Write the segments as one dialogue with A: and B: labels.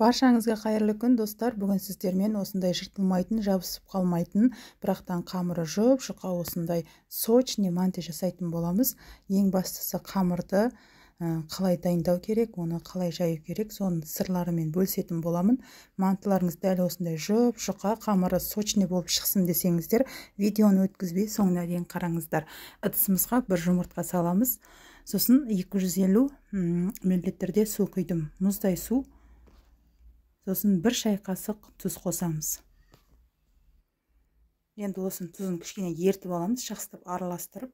A: Баршаңызға қайырлы күн достар. Бүгін сіздермен осындай жыртылмайтын, жабысып қалмайтын, бірақтан қамыры жұп-жұқа осындай сочный манты жасайтын боламыз. Ең бастысы қамырды қалай дайындау керек, оны қалай жаю керек, соның сырларымен бөлісетін боламын. Мантыларыңыз дәл осындай жұп-жұқа, қамыры сочный болып шықсын десеңіздер, видеоны өткізбей соңына дейін қараңыздар. Ыдысымызға бір жұмыртқа саламыз. Сосын 250 мл су құйдым, мұздай су. Сосын бір шай қасық тұз қосамыз. Енді осын тұзын кішкене ертіп аламыз, жақсылап араластырып.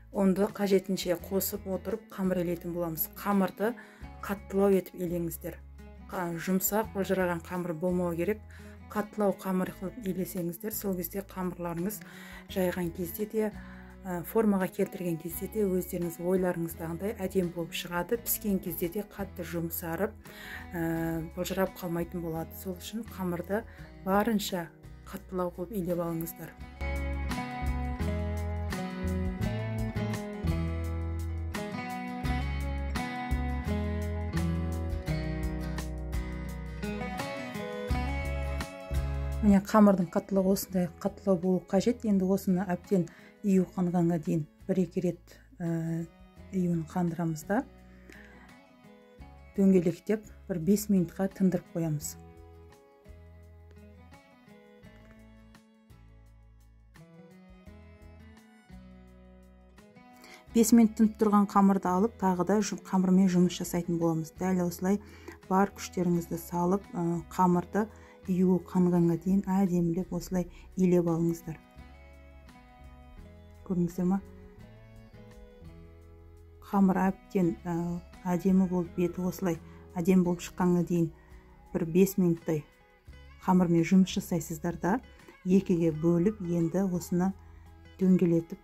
A: Онды қажетінше қосып отырып қамыр елейтін боламыз. Қамырды қаттылау етіп елеңіздер. Жұмсақ, былжыраған қамыр болмау керек. Қаттылау қамыр қылып елесеңіздер, сол кезде қамырларыңыз жайған кезде де, формаға келтірген кезде де өздеріңіз ойларыңыздағындай әдемі болып шығады. Піскен кезде де қатты жұмсарып, былжырап қалмайтын болады. Сол үшін қамырды барынша қаттылау қылып елеп алыңыздар. Міне қамырдың қаттылығы осындай қаттылау болу қажет. Енді осыны әбден ию қанғанға дейін 1-2 рет июін қандырамыз да дөңгелектеп бір 5 минутқа тындырып қоямыз. Бес минут тынып тұрған қамырды алып, тағы да қамырмен жұмыс жасайтын боламыз. Дәл осылай бар күштеріңізді салып, қамырды июі қанғанға дейін әдемілеп осылай илеп алыңыздар. Көрдіңіздер ма? Қамыр әбден әдемі болып, беті осылай әдемі болып шыққанға дейін бір 5 минуттай қамырмен жұмыс жасайсыздар да, екіге бөліп, енді осыны дөңгелетіп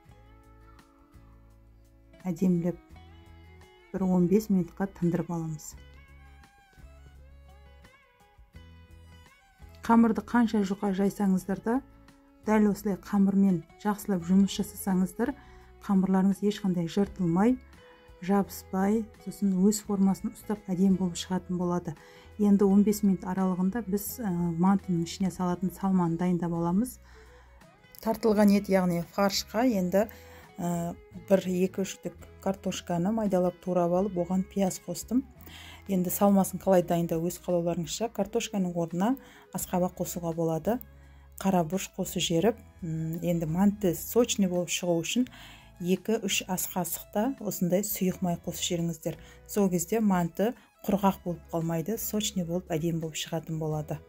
A: әдемілеп бір 15 минутқа тындырып аламыз. Қамырды қанша жұқа жайсаңыздар да, дәл осылай қамырмен жақсылап жұмыс жасасаңыздар, қамырларыңыз ешқандай жыртылмай, жабыспай, сосын өз формасын ұстап әдемі болып шығатын болады. Енді 15 минут аралығында біз мантының ішіне салатын салманы дайындап аламыз. Тартылған ет, яғни фаршқа енді 1-2 штук картошканы майдалап турап алып, оған пияз қостым. Енді салмасын қалай дайындау өз қалауларыңызша. Картошканың орнына асқабақ қосуға болады. Қара бұрыш қосып жеріп, енді манты сочный болып шығу үшін 2-3 ас қасықта осындай сұйық май қосып жеріңіздер. Сол кезде манты құрғақ болып қалмайды, сочный болып әдемі болып шығатын болады.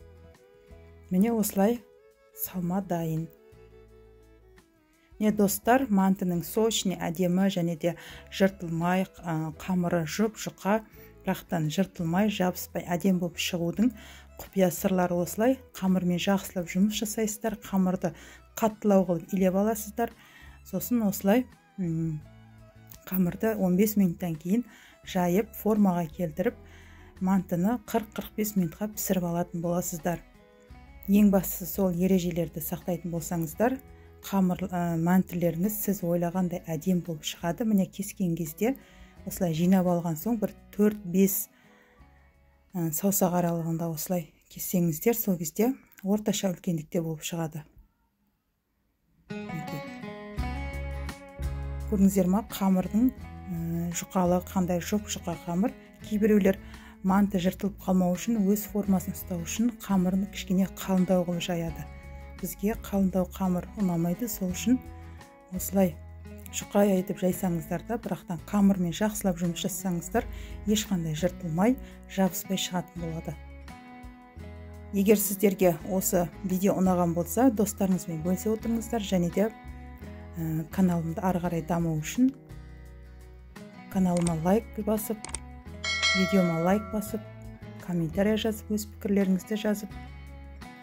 A: Міне осылай салма дайын. Не достар, мантының сочный әдемі және де жыртылмай, қамыры жұп-жұқа, бірақтан жыртылмай, жабыспай әдемі болып шығудың құпия сырлары осылай. Қамырмен жақсылап жұмыс жасайсыздар, қамырды қаттылау қылып илеп аласыздар. Сосын осылай қамырды 15 минуттан кейін жайып, формаға келтіріп, мантыны 40-45 минутқа пісіріп алатын боласыздар. Ең бастысы сол ережелерді сақтайтын болсаңыздар, мантілеріңіз сіз ойлағандай әдемі болып шығады. Міне кескен кезде осылай жинап алған соң бір 4-5 саусақ аралығында осылай кессеңіздер, сол кезде орташа үлкендікте болып шығады. Көрдіңіздер ма, қамырдың жұқалығы қандай жұп-жұқа қамыр. Кейбіреулер манты жыртылып қалмау үшін, өз формасын ұстау үшін қамырын кішкене қалыңдау қылып жаяды. Бізге қалыңдау қамыр ұнамайды, сол үшін осылай жұқа етіп жайсаңыздар да, бірақтан қамырмен жақсылап жұмыс жасасаңыздар, ешқандай жыртылмай, жабыспай шығатын болады. Егер сіздерге осы видео ұнаған болса, достарыңызбен бөлісе отырыңыздар, және де каналымды ары қарай даму үшін каналыма лайк басып, видеома лайк басып, комментария жазып, өз пікірлеріңізді жазып,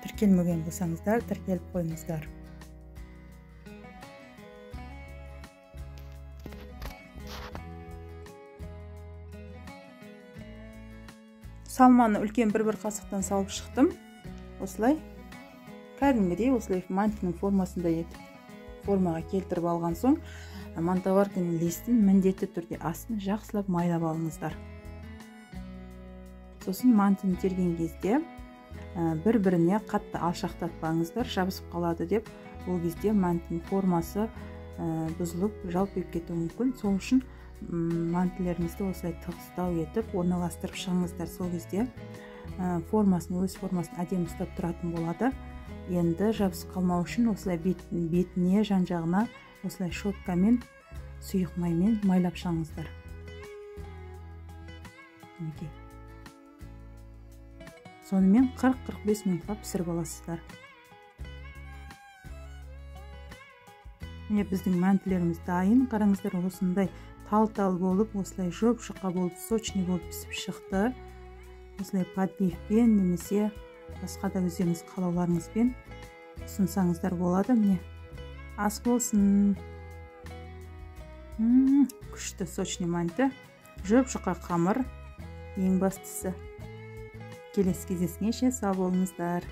A: тіркелмеген болсаңыздар, тіркеліп қойыңыздар. Салманы үлкен бір қасықтан салып шықтым. Осылай кәдімгідей осылай мантының формасында етіп формаға келтіріп алған соң мантоварканың листін міндетті түрде астын жақсылап майлап алыңыздар. Сосын мантыны терген кезде бір-біріне қатты алшақтатпаңыздар, жабысып қалады деп. Ол кезде мантының формасы бұзылып, жалпиып кетуі мүмкін. Сол үшін мантылеріңізді осылай тығыздау етіп орналастырып шығыңыздар. Сол кезде өз формасын әдемі ұстап тұратын болады. Енді жабысып қалмау үшін осылай бетіне, жан-жағына осылай щеткамен, сұйық маймен майлап шығыңыздар. Сонымен 40-45 минутқа пісіріп аласыздар. Міне біздің мәнтілеріміз дайын. Қараңыздар, осындай тал-тал болып, осылай жоп-жұқа болып, сочный болып пісіп шықты. Осылай подливпен немесе басқа да өздеріңіз қалауларыңызбен ұсынсаңыздар болады. Міне ас болсын. Күшті сочный манты, жоп-жұқа қамыр, ең бастысы. Келесі кездескенше сау болыңыздар.